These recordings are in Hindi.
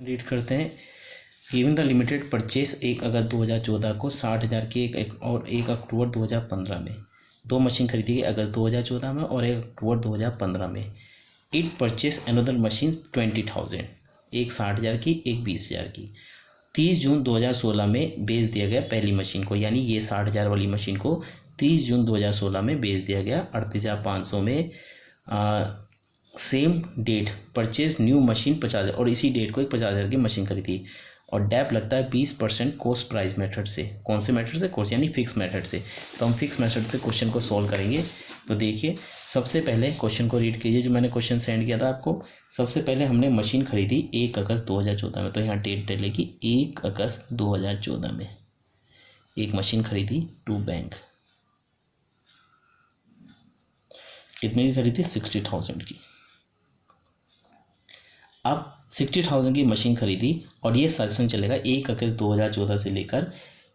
रीड करते हैं। गिवन द लिमिटेड परचेस 1 अगस्त 2014 को 60,000 की और 1 अक्टूबर 2015 में दो मशीन खरीदी गई अगस्त 2014 में और 1 अक्टूबर 2015 में। इट परचेस अनदर मशीन 20,000, एक 60,000 की एक 20,000 की। 30 जून 2016 में बेच दिया गया पहली मशीन को, यानी ये 60,000 वाली मशीन को 30 जून 2016 में बेच दिया गया 38,500 में। Same date purchase new machine 50,000 और इसी डेट को एक 50,000 की मशीन खरीदी और डैप लगता है 20% कॉस्ट प्राइस मेथड से। कौन से मेथड से? कॉस्ट यानी फिक्स मेथड से। तो हम फिक्स मेथड से क्वेश्चन को सॉल्व करेंगे। तो देखिए, सबसे पहले क्वेश्चन को रीड कीजिए जो मैंने क्वेश्चन सेंड किया था आपको। सबसे पहले हमने मशीन खरीदी 1 अगस्त 2014 में, तो यहाँ डेट डलेगी 1 अगस्त 2014 में एक मशीन खरीदी टू बैंक। कितने की खरीदी? 60,000 की। अब 60,000 की मशीन खरीदी और ये सेशन चलेगा 1 अगस्त 2014 से लेकर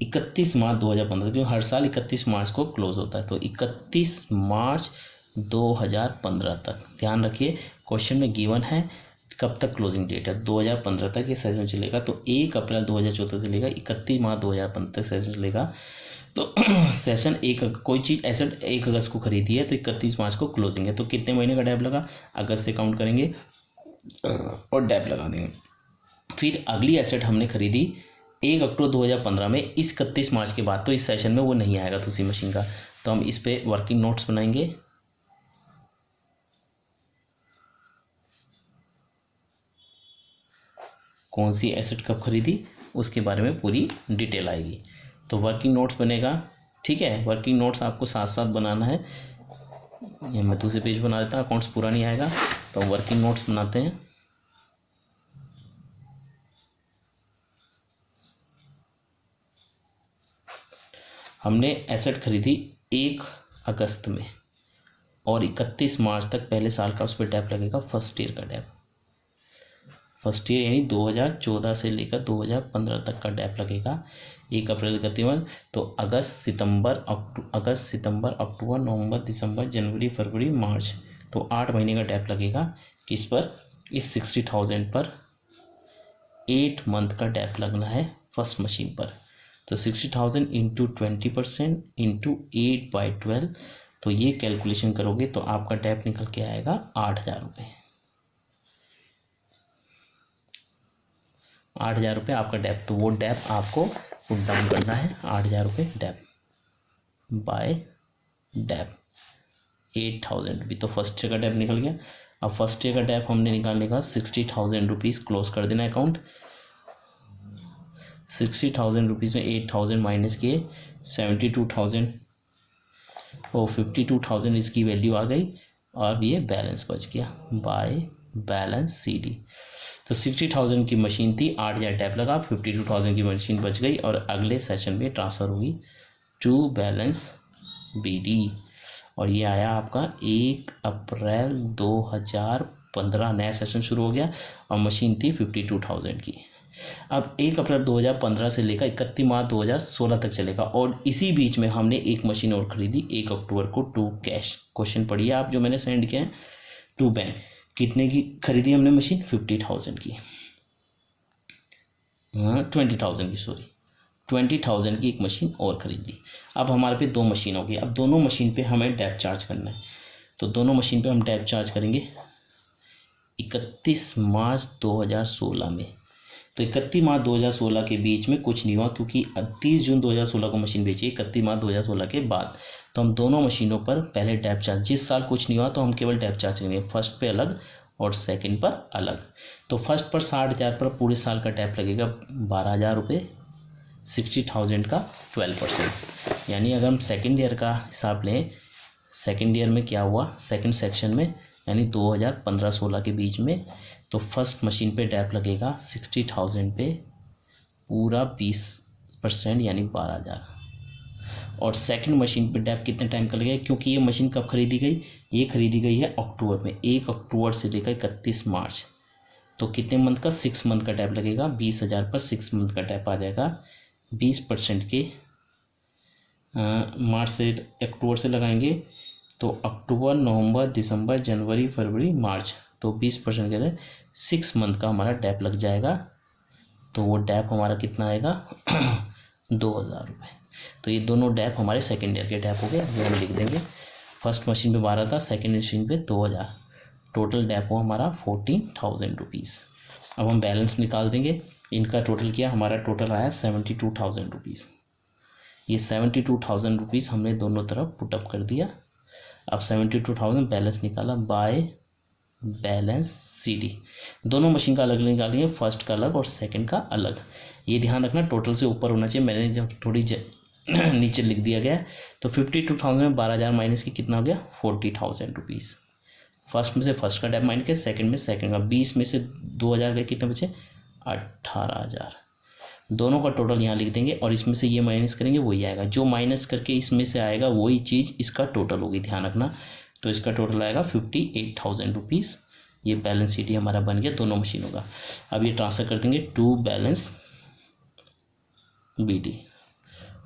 31 मार्च 2015, क्योंकि हर साल 31 मार्च को क्लोज होता है। तो 31 मार्च 2015 तक। ध्यान रखिए, क्वेश्चन में गिवन है कब तक क्लोजिंग डेट है, 2015 तक ये सेशन चलेगा। तो 1 अप्रैल 2014 से लेकर 31 मार्च 2015 तक सेशन चलेगा। तो सेशन कोई चीज़ एसेट 1 अगस्त को खरीदी है तो 31 मार्च को क्लोजिंग है। तो कितने महीने का डैप लगा? अगस्त से काउंट करेंगे और डैप लगा देंगे। फिर अगली एसेट हमने खरीदी 1 अक्टूबर 2015 में, इस 31 मार्च के बाद। तो इस सेशन में वो नहीं आएगा तो उसी मशीन का। तो हम इस पे वर्किंग नोट्स बनाएंगे। कौन सी एसेट कब खरीदी उसके बारे में पूरी डिटेल आएगी। तो वर्किंग नोट्स बनेगा, ठीक है। वर्किंग नोट्स आपको साथ साथ बनाना है। ये मैं दूसरे पेज बना देता हूँ, अकाउंट्स पूरा नहीं आएगा। तो वर्किंग नोट्स बनाते हैं। हमने एसेट खरीदी 1 अगस्त में और 31 मार्च तक पहले साल का उस पर डैप लगेगा, फर्स्ट ईयर का डैप। फर्स्ट ईयर यानी 2014 से लेकर 2015 तक का डैप लगेगा। 1 अप्रैल 31, तो अगस्त सितंबर अक्टूबर नवंबर दिसंबर जनवरी फरवरी मार्च, तो 8 महीने का डैप लगेगा। किस पर? इस 60,000 पर 8 मंथ का डैप लगना है फर्स्ट मशीन पर। तो 60,000 इंटू 20% इंटू 8/12, तो ये कैलकुलेशन करोगे तो आपका डैप निकल के आएगा 8,000 रुपये। 8,000 रुपये आपका डैप। तो वो डैप आपको पुट डाउन करना है, 8,000 रुपये डैप बाय डैप 8,000 रुपये। तो फर्स्ट ईयर का डैप निकल गया। अब फर्स्ट ईयर का डैप हमने निकालने का 60,000 रुपीज़ क्लोज कर देना अकाउंट। 60,000 रुपीज़ में 8,000 माइनस किए 72,000 और 52,000 इसकी वैल्यू आ गई और ये बैलेंस बच गया बाय बैलेंस CD। तो 60,000 की मशीन थी, 8,000 टैप लगा, 52,000 की मशीन बच गई और अगले सेशन में ट्रांसफ़र होगी टू बैलेंस BD। और ये आया आपका 1 अप्रैल 2015, नया सेशन शुरू हो गया और मशीन थी 52,000 की। अब 1 अप्रैल 2015 से लेकर 31 मार्च 2016 तक चलेगा और इसी बीच में हमने एक मशीन और खरीदी 1 अक्टूबर को टू कैश। क्वेश्चन पढ़िए आप जो मैंने सेंड किया है, टू बैंक। कितने की खरीदी हमने मशीन? 50,000 की, 20,000 की, सॉरी 20,000 की एक मशीन और खरीद ली। अब हमारे पे दो मशीन हो गई। अब दोनों मशीन पे हमें डैप चार्ज करना है। तो दोनों मशीन पे हम डैप चार्ज करेंगे 31 मार्च 2016 में। तो 31 मार्च 2016 के बीच में कुछ नहीं हुआ क्योंकि 30 जून 2016 को मशीन बेची 31 मार्च 2016 के बाद। तो हम दोनों मशीनों पर पहले डैप चार्ज, जिस साल कुछ नहीं हुआ तो हम केवल डैप चार्ज करेंगे, फर्स्ट पे अलग और सेकंड पर अलग। तो फर्स्ट पर 60,000 पर पूरे साल का डैप लगेगा 12,000 रुपये, 60,000 का 12%। यानी अगर हम सेकेंड ईयर का हिसाब लें, सेकेंड ईयर में क्या हुआ, सेकेंड सेक्शन में यानी 2015-16 के बीच में, तो फर्स्ट मशीन पे डैप लगेगा 60,000 पे पूरा 20% यानी 12,000। और सेकंड मशीन पे डैप कितने टाइम का लगेगा, क्योंकि ये मशीन कब खरीदी गई? ये खरीदी गई है अक्टूबर में, 1 अक्टूबर से लेकर 31 मार्च। तो कितने मंथ का? 6 मंथ का डैप लगेगा। 20,000 पर 6 मंथ का डैप आ जाएगा। 20% के मार्च से अक्टूबर से लगाएंगे तो अक्टूबर नवंबर दिसंबर जनवरी फरवरी मार्च, तो 20% के लिए 6 मंथ का हमारा डैप लग जाएगा तो वो डैप हमारा कितना आएगा 2000 रुपये। तो ये दोनों डैप हमारे सेकेंड ईयर के डैप हो गए। ये हम लिख देंगे, फर्स्ट मशीन पे 12 था, सेकेंड मशीन पे 2000, टोटल डैप हो हमारा 14,000 रुपीज़। अब हम बैलेंस निकाल देंगे, इनका टोटल किया, हमारा टोटल आया 72,000 रुपीज़। ये 72,000 रुपीज़ हमने दोनों तरफ पुटअप कर दिया। अब 72,000 बैलेंस निकाला बाय बैलेंस CD, दोनों मशीन का अलग निकालेंगे, फर्स्ट का अलग और सेकंड का अलग। ये ध्यान रखना टोटल से ऊपर होना चाहिए, मैंने जब थोड़ी नीचे लिख दिया गया। तो 52,000 में 12,000 माइनस की कितना हो गया 40,000 रुपीज़। फर्स्ट में से फर्स्ट का डैप माइनस के सेकंड में सेकंड का, 20 में से 2,000 गए, कितने बचे 18,000। दोनों का टोटल यहाँ लिख देंगे और इसमें से ये माइनस करेंगे वही आएगा, जो माइनस करके इसमें से आएगा वही चीज़ इसका टोटल होगी, ध्यान रखना। तो इसका टोटल आएगा 58,000 रुपीज़। ये बैलेंस CD हमारा बन गया दोनों मशीनों का। अब ये ट्रांसफर कर देंगे टू बैलेंस BD,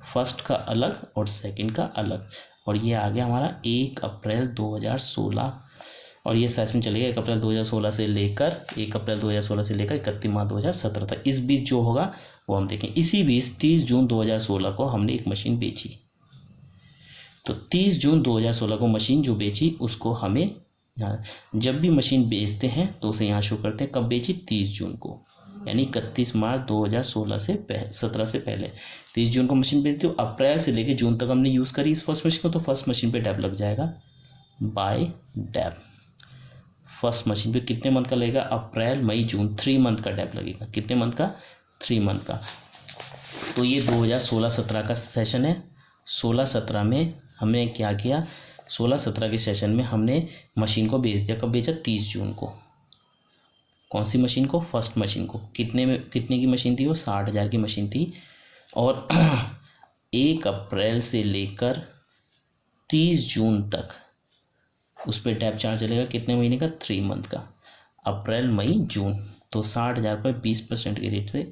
फर्स्ट का अलग और सेकंड का अलग। और ये आ गया हमारा 1 अप्रैल 2016, और ये सेशन चलेगा 1 अप्रैल 2016 से लेकर 1 अप्रैल 2016 से लेकर 31 मार्च 2017 तक। इस बीच जो होगा वो हम देखें। इसी बीच 30 जून 2016 को हमने एक मशीन बेची, तो 30 जून 2016 को मशीन जो बेची उसको हमें यहाँ, जब भी मशीन बेचते हैं तो उसे यहाँ शो करते हैं। कब बेची 30 जून को, यानी 31 मार्च 2016 से 17 से पहले 30 जून को मशीन बेचती हो। अप्रैल से लेकर जून तक हमने यूज़ करी इस फर्स्ट मशीन को, तो फर्स्ट मशीन पे डैप लग जाएगा बाय डैप। फर्स्ट मशीन पे कितने मंथ का लगेगा, अप्रैल मई जून, 3 मंथ का डैप लगेगा। कितने मंथ का 3 मंथ का। तो ये 2016-17 का सेशन है। 16-17 में हमने क्या किया, 16-17 के सेशन में हमने मशीन को बेच दिया। कब बेचा 30 जून को। कौन सी मशीन को, फर्स्ट मशीन को। कितने की मशीन थी वो, 60,000 की मशीन थी। और 1 अप्रैल से लेकर 30 जून तक उस पर डैप चार्ज चलेगा, कितने महीने का 3 मंथ का, अप्रैल मई जून। तो 60,000 रुपये 20% के रेट से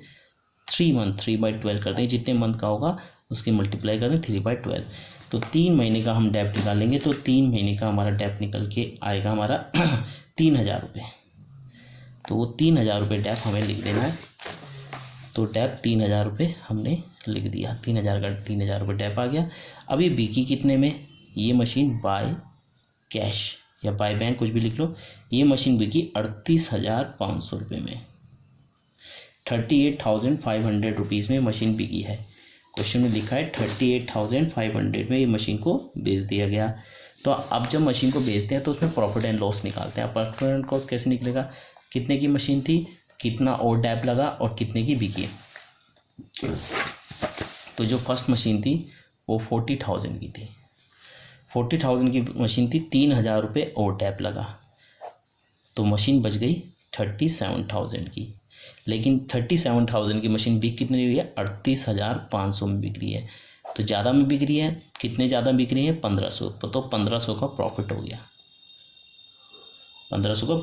3 मंथ 3/12 करते हैं, जितने मंथ का होगा उसकी मल्टीप्लाई करते हैं 3/12। तो 3 महीने का हम डैप निकालेंगे, तो 3 महीने का हमारा डैप निकल के आएगा हमारा 3,000 रुपये। तो वो 3,000 रुपये डैप हमें लिख देना है। तो डैप 3,000 रुपये हमने लिख दिया, 3,000 का 3,000 रुपये डैप आ गया। अब ये बिकी कितने में, ये मशीन बाय कैश या बाय बैंक कुछ भी लिख लो, ये मशीन बिकी 38,500 रुपये में, 38,500 रुपीज़ में मशीन बिकी है। क्वेश्चन में लिखा है 38,500 में ये मशीन को बेच दिया गया। तो अब जब मशीन को बेचते हैं तो उसमें प्रॉफिट एंड लॉस निकालते हैं। प्रॉफिट एंड लॉस कैसे निकलेगा, कितने की मशीन थी, कितना और डैप लगा और कितने की बिकी। तो जो फर्स्ट मशीन थी वो 40,000 की थी, 40,000 की मशीन थी, 3,000 रुपये और डैप लगा, तो मशीन बच गई 37,000 की। लेकिन 37,000 की मशीन बिक कितनी हुई है, 38,500 में बिक रही है। तो ज़्यादा में बिक रही है, कितने ज़्यादा बिक रही है 1,500, तो 1,500 का प्रॉफिट हो गया, 1,500 का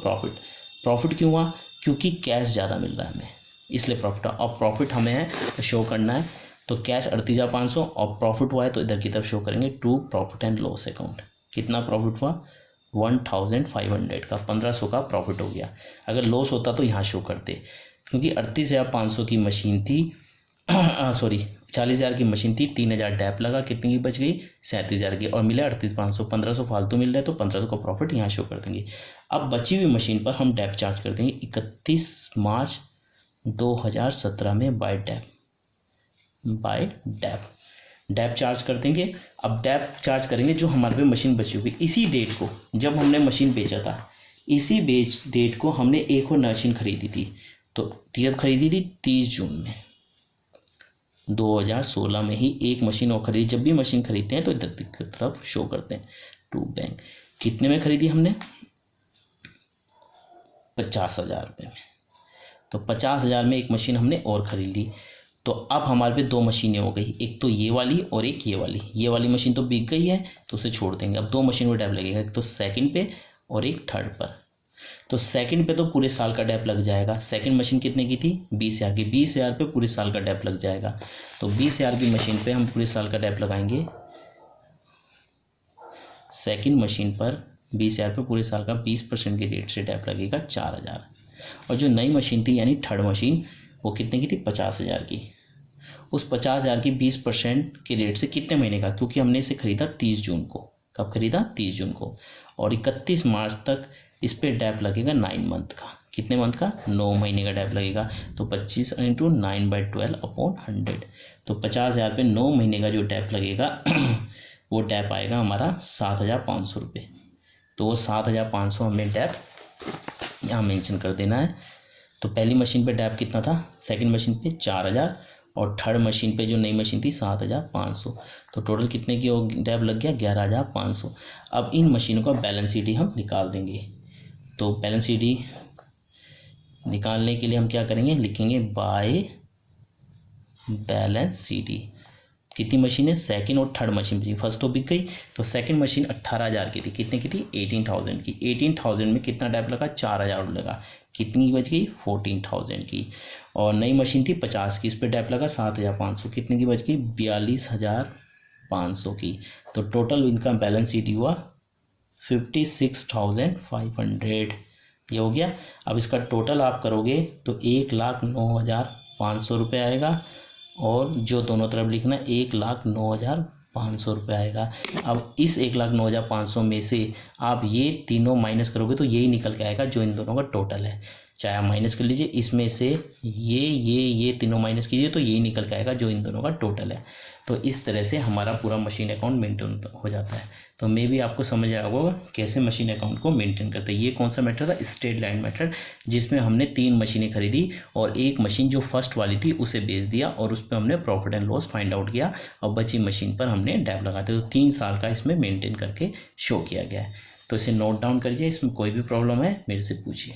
प्रॉफिट क्यों हुआ, क्योंकि कैश ज़्यादा मिल रहा है हमें, इसलिए प्रॉफिट। और प्रॉफिट हमें है शो करना है, तो कैश 38,500 और प्रॉफिट हुआ है तो इधर की तरफ शो करेंगे to profit and loss account. कितना प्रॉफिट हुआ 1,500 का, 1,500 का प्रॉफिट हो गया। अगर लॉस होता तो यहाँ शो करते, क्योंकि 38,500 की मशीन थी, सॉरी 40,000 की मशीन थी, 3,000 डैप लगा, कितनी की बच गई 37,000 की, और मिला 38,500, 1,500 फालतू मिल रहा है तो 1,500 का प्रॉफिट यहाँ शो कर देंगे। अब बची हुई मशीन पर हम डैप चार्ज कर देंगे 31 मार्च 2017 में बाय डैप चार्ज कर देंगे। अब डैप चार्ज करेंगे जो हमारे पे मशीन बची होगी, इसी डेट को जब हमने मशीन बेचा था, इसी डेट को हमने एक और मशीन खरीदी थी। तो जब खरीदी थी 30 जून में 2016 में ही एक मशीन और खरीदी। जब भी मशीन खरीदते हैं तो इधर की तरफ शो करते हैं टू बैंक। कितने में खरीदी हमने 50,000 रुपये में, तो 50,000 में एक मशीन हमने और खरीद ली। तो अब हमारे पे 2 मशीनें हो गई, एक तो ये वाली और एक ये वाली मशीन तो बिक गई है तो उसे छोड़ देंगे। अब 2 मशीन में डैप लगेगा, एक तो सेकंड पे और एक थर्ड पर। तो सेकंड पे तो पूरे साल का डैप लग जाएगा। सेकंड मशीन कितने की थी 20,000 की, 20,000 पे पूरे साल का डैप लग जाएगा। तो 20,000 की मशीन पे हम पूरे साल का डैप लगाएंगे। सेकंड मशीन पर 20,000 पे पूरे साल का 20% के रेट से डैप लगेगा 4,000। और जो नई मशीन थी यानी थर्ड मशीन, वो कितने की थी, 50,000 की। उस 50,000 की 20% के रेट से कितने महीने का, क्योंकि हमने इसे खरीदा 30 जून को। कब खरीदा, 30 जून को। और 31 मार्च तक इस पर डैप लगेगा 9 मंथ का। कितने मंथ का, 9 महीने का डैप लगेगा। तो 25 × 9/12/100। तो 50,000 पे 9 महीने का जो डैप लगेगा वो डैप आएगा हमारा 7,500 रुपये। तो वो 7,500 हमें डैप यहाँ मेंशन कर देना है। तो पहली मशीन पे डैप कितना था, सेकंड मशीन पे 4,000, और थर्ड मशीन पे जो नई मशीन थी 7,500। तो टोटल कितने की डैप लग गया, 11,500। अब इन मशीनों का बैलेंस शीट हम निकाल देंगे। तो बैलेंस शीट निकालने के लिए हम क्या करेंगे, लिखेंगे बाय बैलेंस शीट। कितनी मशीन है, सेकंड और थर्ड मशीन थी। फर्स्ट तो बिक गई, तो सेकंड मशीन 18,000 की थी। कितने की थी, 18,000 की। 18,000 में कितना डैप लगा, 4,000 लगा। कितनी की बच गई, 14,000 की। और नई मशीन थी 50 की, इस पर डैप लगा 7,500। कितने की बच गई, 42,500 की। तो टोटल इनका बैलेंस शीट हुआ 56,500। ये हो गया। अब इसका टोटल आप करोगे तो 1,09,500 रुपये आएगा, और जो दोनों तरफ लिखना 1,09,500 रुपये आएगा। अब इस 1,09,500 में से आप ये तीनों माइनस करोगे तो यही निकल के आएगा जो इन दोनों का टोटल है। चाहे आप माइनस कर लीजिए, इसमें से ये तीनों माइनस कीजिए तो यही निकल के आएगा जो इन दोनों का टोटल है। तो इस तरह से हमारा पूरा मशीन अकाउंट मेंटेन हो जाता है। तो मे भी आपको समझ आया होगा कैसे मशीन अकाउंट को मेंटेन करते हैं। ये कौन सा मेथड था, स्ट्रेट लाइन मेथड, जिसमें हमने 3 मशीनें खरीदी और एक मशीन जो फर्स्ट वाली थी उसे बेच दिया, और उस पर हमने profit and loss find out किया, और बची मशीन पर हमने डैप लगाते। तो 3 साल का इसमें मेंटेन करके शो किया गया है। तो इसे नोट डाउन करिए, इसमें कोई भी प्रॉब्लम है मेरे से पूछिए।